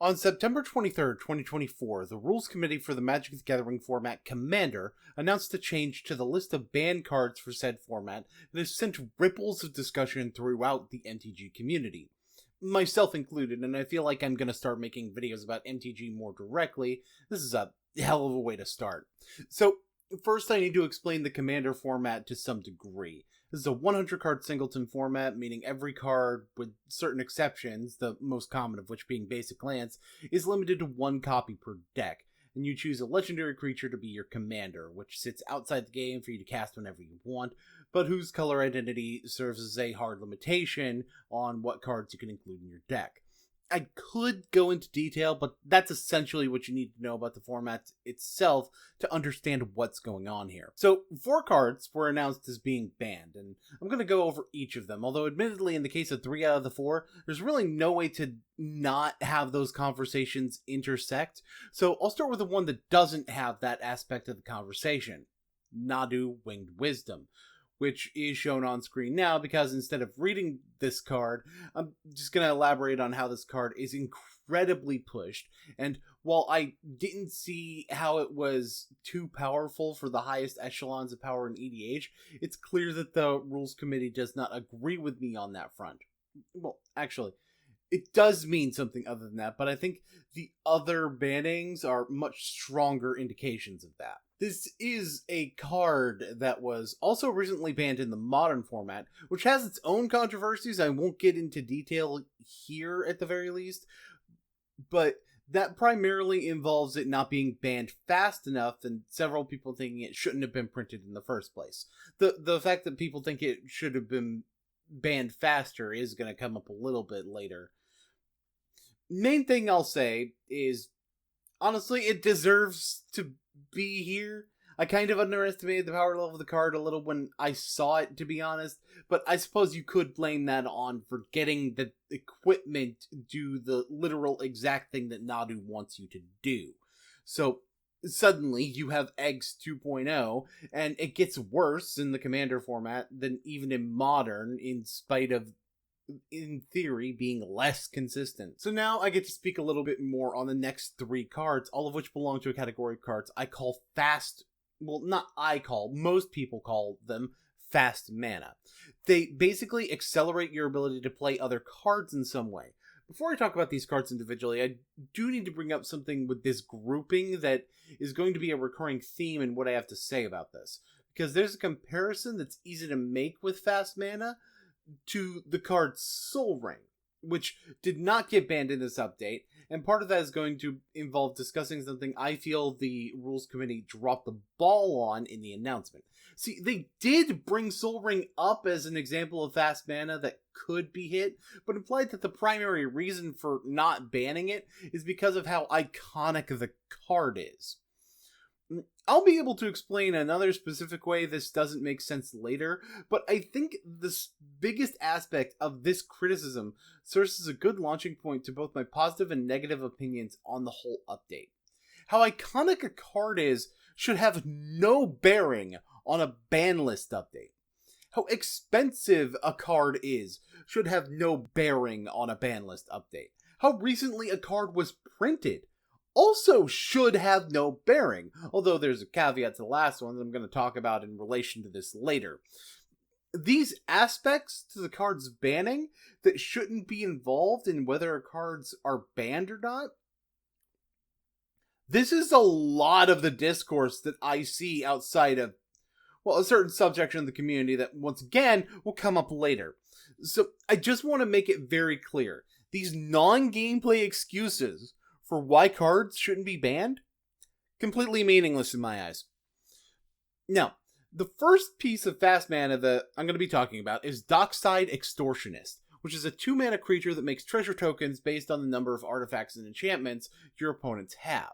On September 23rd, 2024, the Rules Committee for the Magic the Gathering format Commander announced a change to the list of banned cards for said format that has sent ripples of discussion throughout the MTG community. Myself included, and I feel like I'm going to start making videos about MTG more directly. This is a hell of a way to start. So, first I need to explain the Commander format to some degree. This is a 100 card singleton format, meaning every card, with certain exceptions, the most common of which being basic lands, is limited to one copy per deck, and you choose a legendary creature to be your commander, which sits outside the game for you to cast whenever you want, but whose color identity serves as a hard limitation on what cards you can include in your deck. I could go into detail, but that's essentially what you need to know about the format itself to understand what's going on here. So, 4 cards were announced as being banned, and I'm going to go over each of them, although admittedly in the case of 3 out of the 4, there's really no way to not have those conversations intersect, so I'll start with the one that doesn't have that aspect of the conversation. Nadu Winged Wisdom, which is shown on screen now because instead of reading this card, I'm just going to elaborate on how this card is incredibly pushed. And while I didn't see how it was too powerful for the highest echelons of power in EDH, it's clear that the Rules Committee does not agree with me on that front. Well, actually, it does mean something other than that, but I think the other bannings are much stronger indications of that. This is a card that was also recently banned in the modern format, which has its own controversies I won't get into detail here at the very least, but that primarily involves it not being banned fast enough and several people thinking it shouldn't have been printed in the first place. The fact that people think it should have been banned faster is going to come up a little bit later. Main thing I'll say is, honestly, it deserves to be here. I kind of underestimated the power level of the card a little when I saw it, to be honest, but I suppose you could blame that on for getting the equipment to do the literal exact thing that Nadu wants you to do. So, suddenly you have Eggs 2.0, and it gets worse in the Commander format than even in Modern, in spite of, in theory, being less consistent. So now I get to speak a little bit more on the next 3 cards, all of which belong to a category of cards I call fast, well, not I call, most people call them fast mana. They basically accelerate your ability to play other cards in some way. Before I talk about these cards individually, I do need to bring up something with this grouping that is going to be a recurring theme in what I have to say about this. Because there's a comparison that's easy to make with fast mana to the card Soul Ring, which did not get banned in this update, and part of that is going to involve discussing something I feel the Rules Committee dropped the ball on in the announcement. See, they did bring Soul Ring up as an example of fast mana that could be hit, but implied that the primary reason for not banning it is because of how iconic the card is. I'll be able to explain another specific way this doesn't make sense later, but I think the biggest aspect of this criticism serves as a good launching point to both my positive and negative opinions on the whole update. How iconic a card is should have no bearing on a Banlist update. How expensive a card is should have no bearing on a Banlist update. How recently a card was printed also should have no bearing, although there's a caveat to the last one that I'm going to talk about in relation to this later. These aspects to the card's banning that shouldn't be involved in whether cards are banned or not, this is a lot of the discourse that I see outside of, well, a certain subsection of the community that, once again, will come up later. So I just want to make it very clear. These non-gameplay excuses for why cards shouldn't be banned? Completely meaningless in my eyes. Now, the first piece of fast mana that I'm going to be talking about is Dockside Extortionist, which is a 2-mana creature that makes treasure tokens based on the number of artifacts and enchantments your opponents have.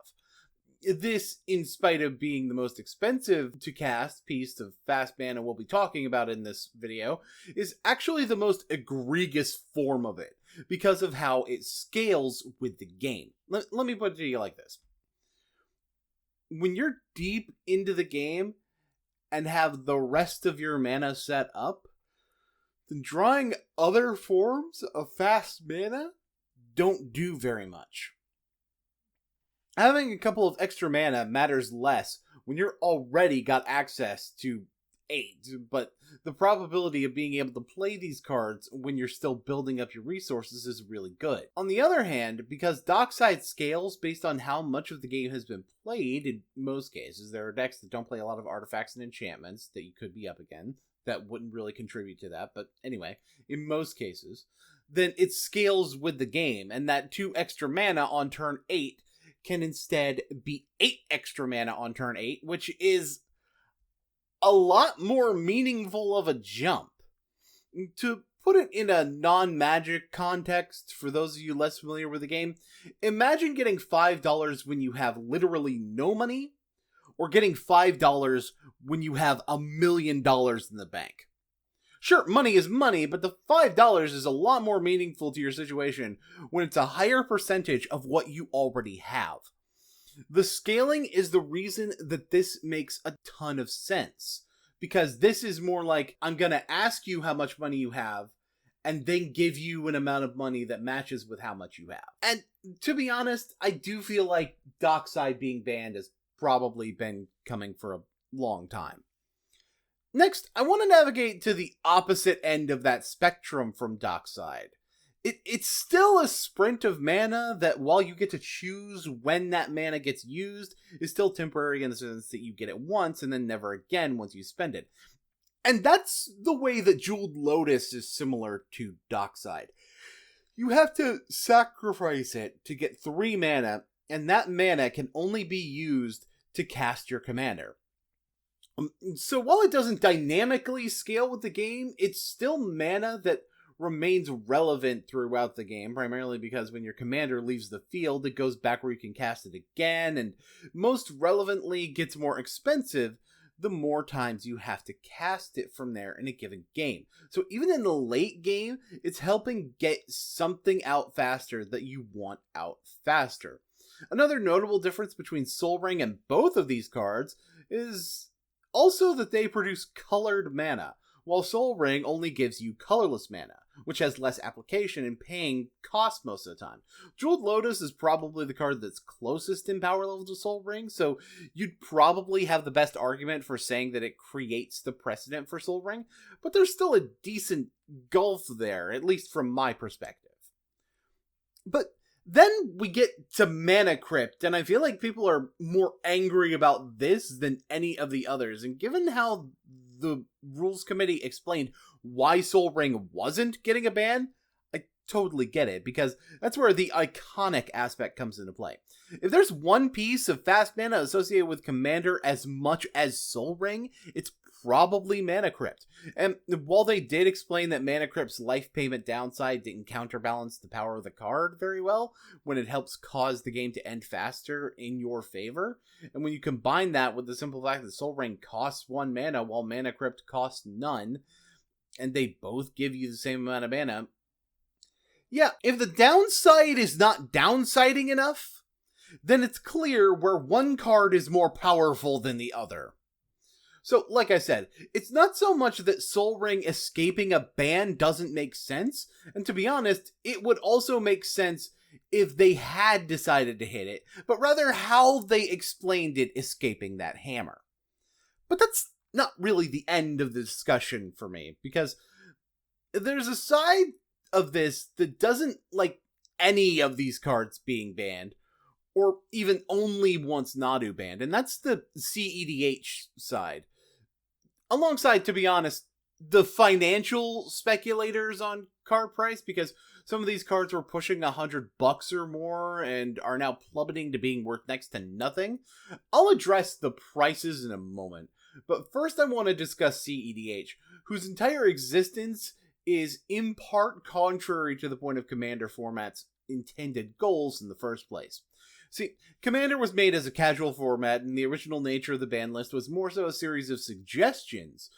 This, in spite of being the most expensive to cast piece of fast mana we'll be talking about in this video, is actually the most egregious form of it, because of how it scales with the game. Let me put it to you like this. When you're deep into the game and have the rest of your mana set up, then drawing other forms of fast mana don't do very much. Having a couple of extra mana matters less when you're already got access to 8, but the probability of being able to play these cards when you're still building up your resources is really good. On the other hand, because Dockside scales based on how much of the game has been played, in most cases, there are decks that don't play a lot of artifacts and enchantments that you could be up again that wouldn't really contribute to that, but anyway, in most cases, then it scales with the game, and that 2 extra mana on turn 8 can instead be 8 extra mana on turn 8, which is a lot more meaningful of a jump. To put it in a non-magic context, for those of you less familiar with the game, imagine getting $5 when you have literally no money, or getting $5 when you have $1 million in the bank. Sure, money is money, but the $5 is a lot more meaningful to your situation when it's a higher percentage of what you already have. The scaling is the reason that this makes a ton of sense, because this is more like, I'm going to ask you how much money you have, and then give you an amount of money that matches with how much you have. And to be honest, I do feel like Dockside being banned has probably been coming for a long time. Next, I want to navigate to the opposite end of that spectrum from Dockside. It's still a sprint of mana that, while you get to choose when that mana gets used, is still temporary in the sense that you get it once and then never again once you spend it. And that's the way that Jeweled Lotus is similar to Dockside. You have to sacrifice it to get 3 mana, and that mana can only be used to cast your commander. So while it doesn't dynamically scale with the game, it's still mana that remains relevant throughout the game, primarily because when your commander leaves the field, it goes back where you can cast it again, and most relevantly gets more expensive the more times you have to cast it from there in a given game. So even in the late game, it's helping get something out faster that you want out faster. Another notable difference between Sol Ring and both of these cards is also that they produce colored mana, while Sol Ring only gives you colorless mana, which has less application and paying cost most of the time. Jeweled Lotus is probably the card that's closest in power level to Sol Ring, so you'd probably have the best argument for saying that it creates the precedent for Sol Ring, but there's still a decent gulf there, at least from my perspective. But then we get to Mana Crypt, and I feel like people are more angry about this than any of the others, and given how the Rules Committee explained why Sol Ring wasn't getting a ban, I totally get it, because that's where the iconic aspect comes into play. If there's one piece of fast mana associated with Commander as much as Sol Ring, it's probably Mana Crypt. And while they did explain that Mana Crypt's life payment downside didn't counterbalance the power of the card very well, when it helps cause the game to end faster in your favor, and when you combine that with the simple fact that Sol Ring costs 1 mana while Mana Crypt costs none, and they both give you the same amount of mana, yeah, if the downside is not downsiding enough, then it's clear where one card is more powerful than the other. So, like I said, it's not so much that Sol Ring escaping a ban doesn't make sense, and to be honest, it would also make sense if they had decided to hit it, but rather how they explained it escaping that hammer. But that's not really the end of the discussion for me, because there's a side of this that doesn't like any of these cards being banned, or even only wants Nadu banned, and that's the CEDH side. Alongside, to be honest, the financial speculators on card price, because some of these cards were pushing $100 or more and are now plummeting to being worth next to nothing. I'll address the prices in a moment, but first I want to discuss CEDH, whose entire existence is in part contrary to the point of Commander format's intended goals in the first place. See, Commander was made as a casual format, and the original nature of the ban list was more so a series of suggestions,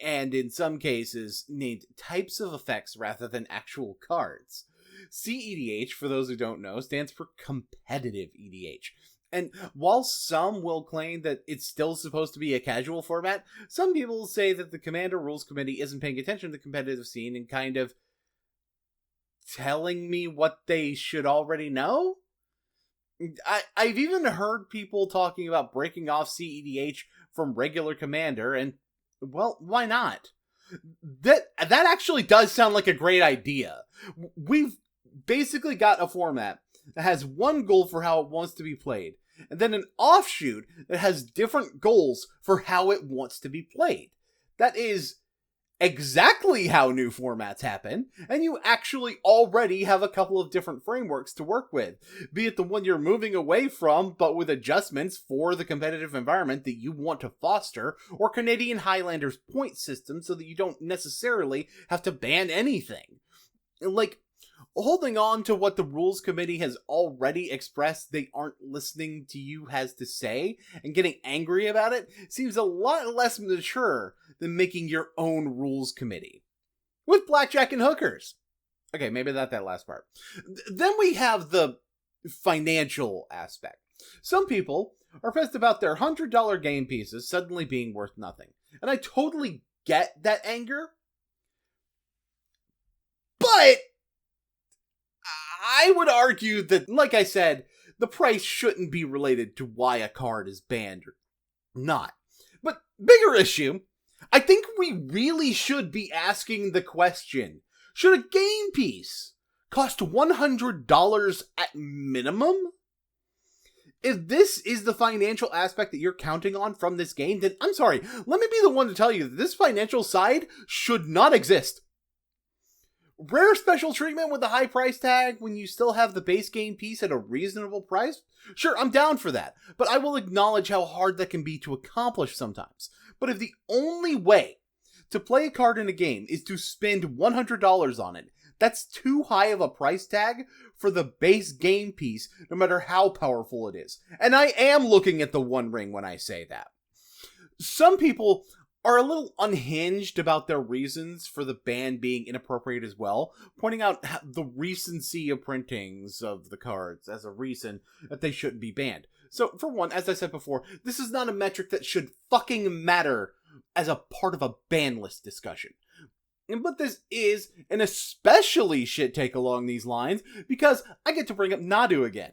and in some cases, named types of effects rather than actual cards. CEDH, for those who don't know, stands for Competitive EDH. And while some will claim that it's still supposed to be a casual format, some people say that the Commander Rules Committee isn't paying attention to the competitive scene and kind of telling me what they should already know? I've even heard people talking about breaking off CEDH from regular Commander, and, well, why not? That actually does sound like a great idea. We've basically got a format that has one goal for how it wants to be played, and then an offshoot that has different goals for how it wants to be played. That is exactly how new formats happen, and you actually already have a couple of different frameworks to work with, be it the one you're moving away from but with adjustments for the competitive environment that you want to foster, or Canadian Highlanders point system so that you don't necessarily have to ban anything. Like, holding on to what the Rules Committee has already expressed they aren't listening to you has to say, and getting angry about it, seems a lot less mature than making your own Rules Committee. With blackjack and hookers. Okay, maybe not that last part. Then we have the financial aspect. Some people are pissed about their $100 game pieces suddenly being worth nothing. And I totally get that anger. But I would argue that, like I said, the price shouldn't be related to why a card is banned or not. But bigger issue, I think we really should be asking the question, should a game piece cost $100 at minimum? If this is the financial aspect that you're counting on from this game, then I'm sorry, let me be the one to tell you that this financial side should not exist. Rare special treatment with a high price tag when you still have the base game piece at a reasonable price? Sure, I'm down for that, but I will acknowledge how hard that can be to accomplish sometimes. But if the only way to play a card in a game is to spend $100 on it, that's too high of a price tag for the base game piece, no matter how powerful it is. And I am looking at the One Ring when I say that. Some people are a little unhinged about their reasons for the ban being inappropriate as well, pointing out the recency of printings of the cards as a reason that they shouldn't be banned. So, for one, as I said before, this is not a metric that should fucking matter as a part of a ban list discussion. But this is an especially shit take along these lines, because I get to bring up Nadu again.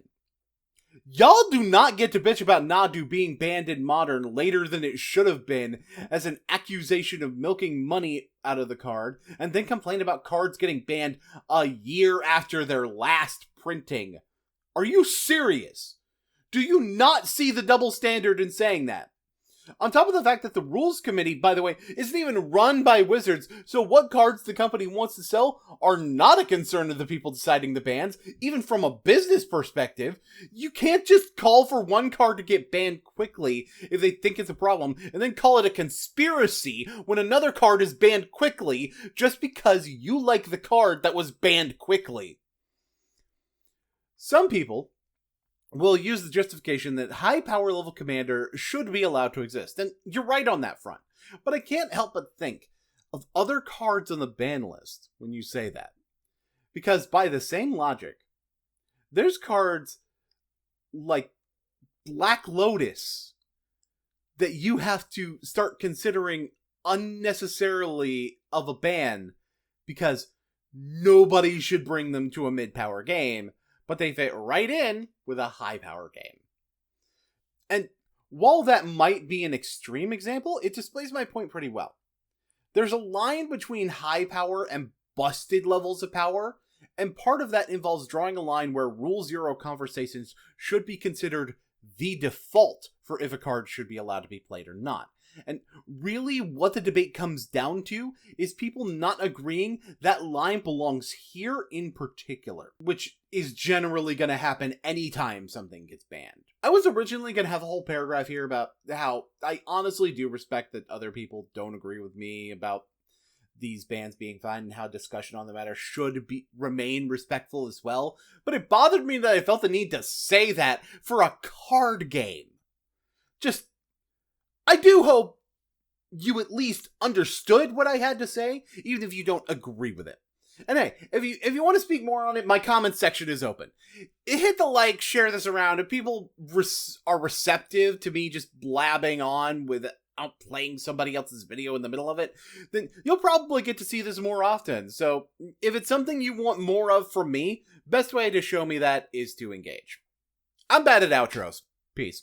Y'all do not get to bitch about Nadu being banned in Modern later than it should have been as an accusation of milking money out of the card, and then complain about cards getting banned a year after their last printing. Are you serious? Do you not see the double standard in saying that? On top of the fact that the Rules Committee, by the way, isn't even run by Wizards, so what cards the company wants to sell are not a concern of the people deciding the bans, even from a business perspective. You can't just call for one card to get banned quickly if they think it's a problem, and then call it a conspiracy when another card is banned quickly just because you like the card that was banned quickly. Some people will use the justification that high power level commander should be allowed to exist, and you're right on that front. But I can't help but think of other cards on the ban list when you say that. Because by the same logic, there's cards like Black Lotus that you have to start considering unnecessarily of a ban because nobody should bring them to a mid-power game, but they fit right in with a high-power game. And while that might be an extreme example, it displays my point pretty well. There's a line between high power and busted levels of power, and part of that involves drawing a line where Rule Zero conversations should be considered the default for if a card should be allowed to be played or not. And really what the debate comes down to is people not agreeing that line belongs here in particular, which is generally going to happen anytime something gets banned. I was originally going to have a whole paragraph here about how I honestly do respect that other people don't agree with me about these bans being fine and how discussion on the matter should remain respectful as well, but it bothered me that I felt the need to say that for a card game. I do hope you at least understood what I had to say, even if you don't agree with it. And hey, if you want to speak more on it, my comment section is open. Hit the like, share this around. If people are receptive to me just blabbing on without playing somebody else's video in the middle of it, then you'll probably get to see this more often. So if it's something you want more of from me, best way to show me that is to engage. I'm bad at outros. Peace.